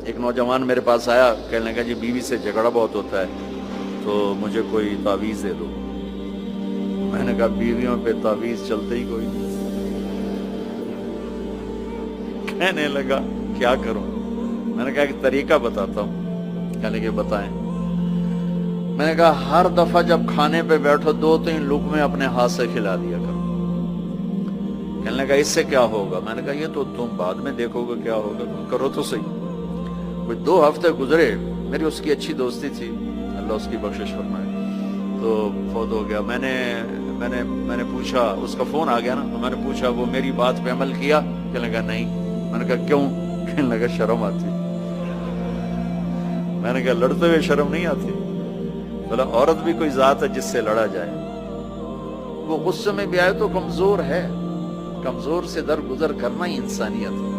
एक नौजवान मेरे पास आया, कहने लगा जी बीवी से झगड़ा बहुत होता है, तो मुझे कोई तावीज़ दे दो। मैंने कहा बीवियों पे तावीज़ चलते ही कोई नहीं। कहने लगा क्या करूं? मैंने कहा एक तरीका बताता हूं। कहने के बताएं। मैंने कहा हर दफा जब खाने पे बैठो 2-3 लुक़मे अपने हाथ से खिला दिया करो। कहने लगा इससे क्या होगा? मैंने कहा ये तो तुम बाद में देखोगे क्या होगा, तुम करो तो सही। कोई 2 हफ्ते गुजरे, मेरी उसकी अच्छी दोस्ती थी, अल्लाह उसकी बख्शिश फरमाए, तो फौत हो गया। मैंने पूछा, उसका फोन आ गया ना, तो मैंने पूछा वो मेरी बात पे अमल किया? कहने लगा नहीं। मैंने कहा क्यों? कहने लगा शर्म आती। मैंने कहा लड़ते हुए शर्म नहीं आती? बोला औरत भी कोई जात है जिससे लड़ा जाए, वो गुस्से में भी आए तो कमजोर है, कमजोर से दरगुजर करना ही इंसानियत है।